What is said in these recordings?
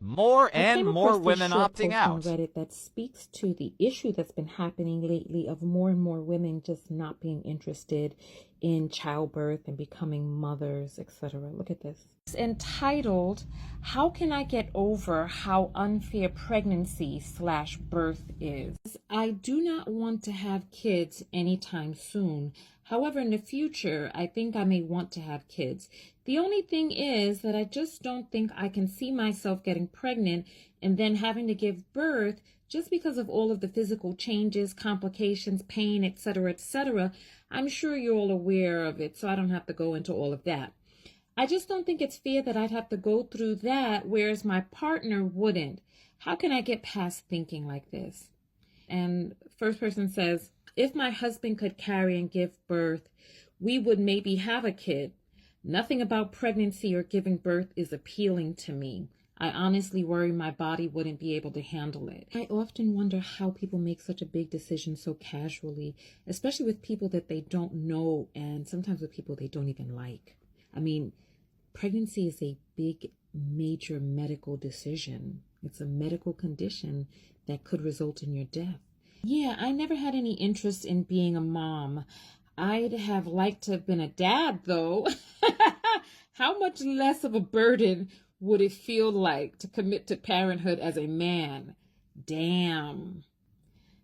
More I and came more across this women short opting post on out. Reddit that speaks to the issue that's been happening lately of more and more women just not being interested in childbirth and becoming mothers, etc. Look at this. It's entitled, "How Can I Get Over How Unfair Pregnancy/Birth Is?" I do not want to have kids anytime soon. However, in the future, I think I may want to have kids. The only thing is that I just don't think I can see myself getting pregnant and then having to give birth just because of all of the physical changes, complications, pain, etc., etc. I'm sure you're all aware of it, so I don't have to go into all of that. I just don't think it's fair that I'd have to go through that, whereas my partner wouldn't. How can I get past thinking like this? And first person says, if my husband could carry and give birth, we would maybe have a kid. Nothing about pregnancy or giving birth is appealing to me. I honestly worry my body wouldn't be able to handle it. I often wonder how people make such a big decision so casually, especially with people that they don't know and sometimes with people they don't even like. I mean, pregnancy is a big, major medical decision. It's a medical condition that could result in your death. Yeah, I never had any interest in being a mom. I'd have liked to have been a dad, though. How much less of a burden would it feel like to commit to parenthood as a man? Damn.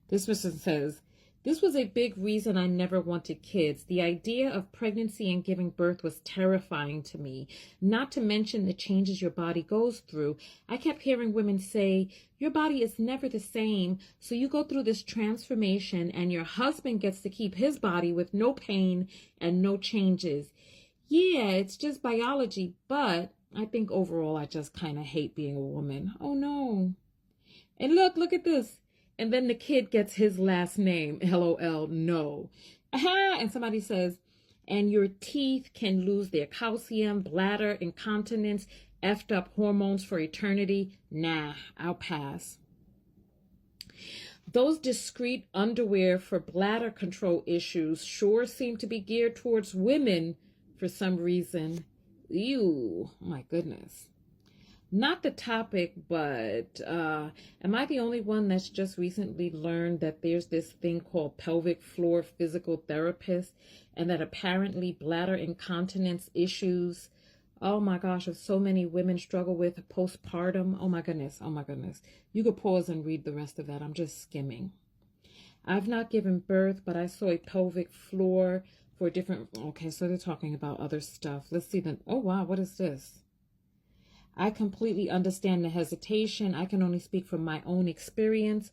This person says, this was a big reason I never wanted kids. The idea of pregnancy and giving birth was terrifying to me, not to mention the changes your body goes through. I kept hearing women say, your body is never the same, so you go through this transformation and your husband gets to keep his body with no pain and no changes. Yeah, it's just biology, but I think overall I just kind of hate being a woman. Oh no. And look at this. And then the kid gets his last name, LOL, no. Aha! And somebody says, and your teeth can lose their calcium, bladder, incontinence, effed up hormones for eternity. Nah, I'll pass. Those discreet underwear for bladder control issues sure seem to be geared towards women for some reason. Ew, my goodness. Not the topic, but am I the only one that's just recently learned that there's this thing called pelvic floor physical therapist and that apparently bladder incontinence issues, oh my gosh, of so many women struggle with postpartum. Oh my goodness. You could pause and read the rest of that. I'm just skimming. I've not given birth, but I saw a pelvic floor for different, okay, so they're talking about other stuff. Let's see then. Oh wow, what is this? I completely understand the hesitation. I can only speak from my own experience,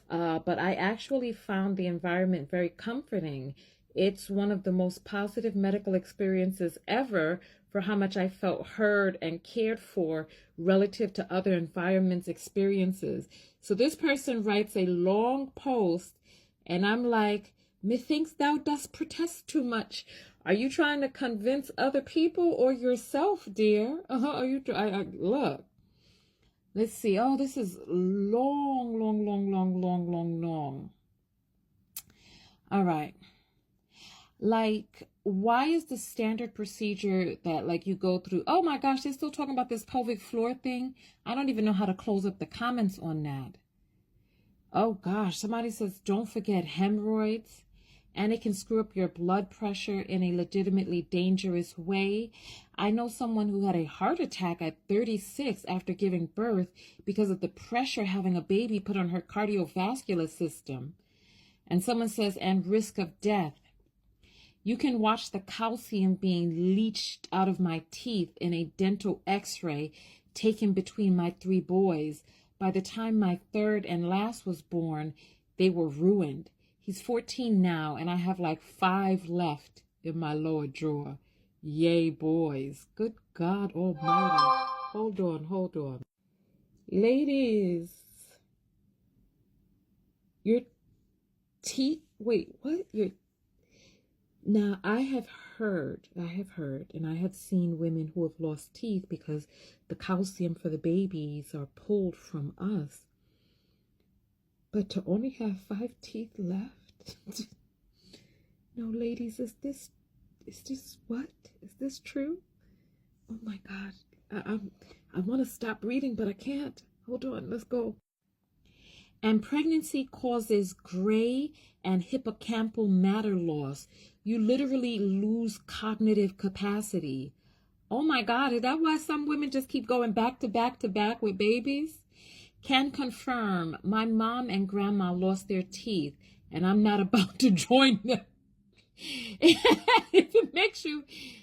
but I actually found the environment very comforting. It's one of the most positive medical experiences ever for how much I felt heard and cared for relative to other environments' experiences. So this person writes a long post, and I'm like, methinks thou dost protest too much. Are you trying to convince other people or yourself, dear? Are you? Look. Let's see. Oh, this is long. All right. Like, why is the standard procedure that like you go through? Oh my gosh, they're still talking about this pelvic floor thing. I don't even know how to close up the comments on that. Oh gosh, somebody says, don't forget hemorrhoids. And it can screw up your blood pressure in a legitimately dangerous way. I know someone who had a heart attack at 36 after giving birth because of the pressure having a baby put on her cardiovascular system. And someone says, and risk of death. You can watch the calcium being leached out of my teeth in a dental x-ray taken between my 3 boys. By the time my third and last was born, they were ruined. He's 14 now, and I have like 5 left in my lower drawer. Yay, boys. Good God almighty. Hold on. Ladies. Your teeth, wait, what? Now, I have heard, and I have seen women who have lost teeth because the calcium for the babies are pulled from us. But to only have 5 teeth left? No, ladies, is this what? Is this true? Oh my God. I want to stop reading, but I can't. Hold on, let's go. And pregnancy causes gray and hippocampal matter loss. You literally lose cognitive capacity. Oh my God, is that why some women just keep going back to back to back with babies? Can confirm my mom and grandma lost their teeth, and I'm not about to join them. if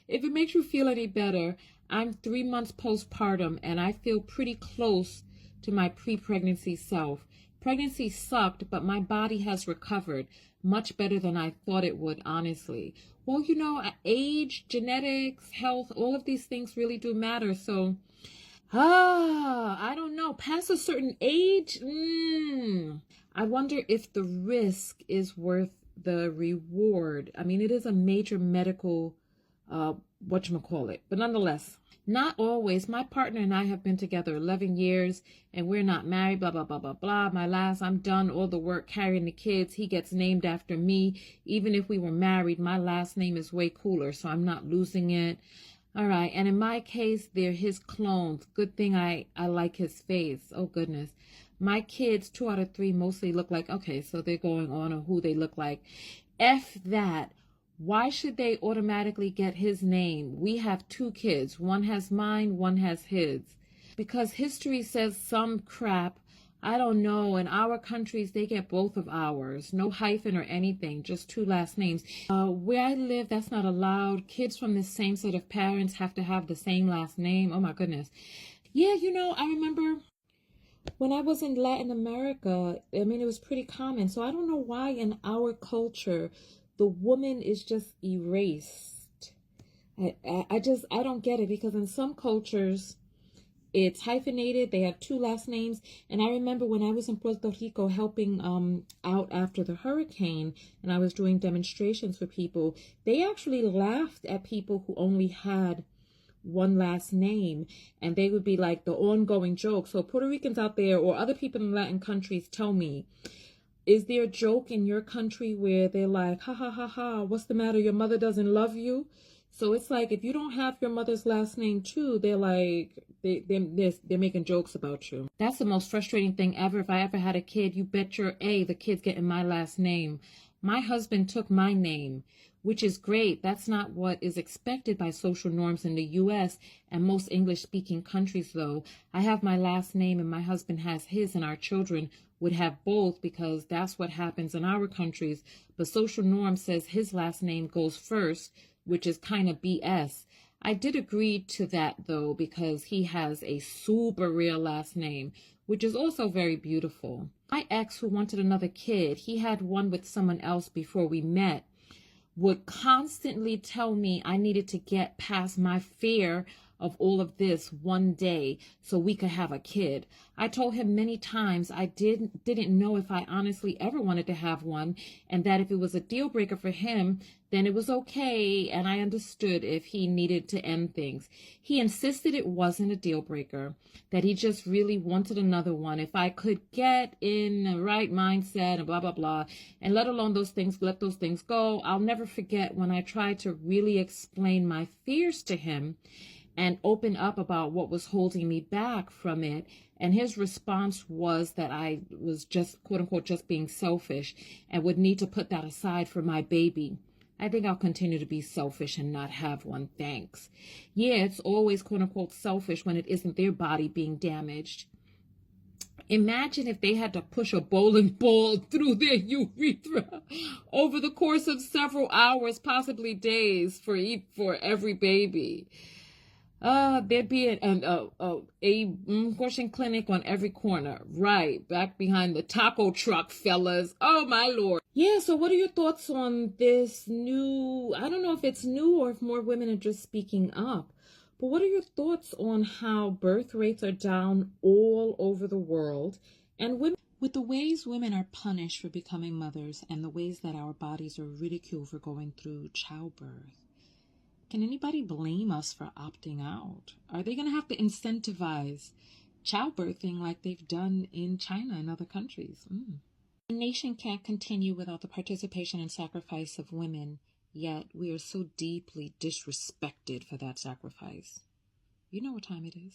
it makes you feel any better, I'm 3 months postpartum and I feel pretty close to my pre-pregnancy self. Pregnancy sucked, but my body has recovered much better than I thought it would, honestly. Well, you know, age, genetics, health, all of these things really do matter. So, I don't know. Past a certain age, I wonder if the risk is worth the reward. I mean, it is a major medical, whatchamacallit, but nonetheless, not always. My partner and I have been together 11 years and we're not married, blah, blah, blah, blah, blah. I'm done all the work carrying the kids. He gets named after me. Even if we were married, my last name is way cooler, so I'm not losing it. All right. And in my case, they're his clones. Good thing I like his face. Oh, goodness. My kids, 2 out of 3 mostly look like, okay, so they're going on who they look like. F that. Why should they automatically get his name? We have 2 kids. One has mine, one has his. Because history says some crap. I don't know. In our countries, they get both of ours. No hyphen or anything, just 2 last names. Where I live, that's not allowed. Kids from the same set of parents have to have the same last name. Oh, my goodness. Yeah, you know, I remember when I was in Latin America, I mean, it was pretty common. So I don't know why in our culture, the woman is just erased. I don't get it, because in some cultures, it's hyphenated. They have 2 last names. And I remember when I was in Puerto Rico helping out after the hurricane, and I was doing demonstrations for people, they actually laughed at people who only had 1 last name, and they would be like the ongoing joke. So Puerto Ricans out there or other people in Latin countries, tell me, is there a joke in your country where they're like, ha ha ha ha, what's the matter? Your mother doesn't love you? So it's like, if you don't have your mother's last name too, they're like, they're making jokes about you. That's the most frustrating thing ever. If I ever had a kid, you bet your the kid's getting my last name. My husband took my name, which is great. That's not what is expected by social norms in the U.S. and most English-speaking countries, though. I have my last name and my husband has his, and our children would have both because that's what happens in our countries. But social norm says his last name goes first, which is kind of BS. I did agree to that, though, because he has a super real last name, which is also very beautiful. My ex, who wanted another kid, he had one with someone else before we met, would constantly tell me I needed to get past my fear of all of this one day so we could have a kid. I told him many times I didn't know if I honestly ever wanted to have one, and that if it was a deal breaker for him, then it was okay, and I understood if he needed to end things. He insisted it wasn't a deal breaker, that he just really wanted another one. If I could get in the right mindset and blah, blah, blah, and let those things go. I'll never forget when I tried to really explain my fears to him and open up about what was holding me back from it. And his response was that I was just, quote unquote, just being selfish and would need to put that aside for my baby. I think I'll continue to be selfish and not have one, thanks. Yeah, it's always, quote unquote, selfish when it isn't their body being damaged. Imagine if they had to push a bowling ball through their urethra over the course of several hours, possibly days, for every baby. There'd be a abortion clinic on every corner, right back behind the taco truck, fellas. Oh my Lord. Yeah, so what are your thoughts on this new, I don't know if it's new or if more women are just speaking up, but what are your thoughts on how birth rates are down all over the world, and women, with the ways women are punished for becoming mothers and the ways that our bodies are ridiculed for going through childbirth? Can anybody blame us for opting out? Are they going to have to incentivize childbirthing like they've done in China and other countries? The nation can't continue without the participation and sacrifice of women, yet we are so deeply disrespected for that sacrifice. You know what time it is.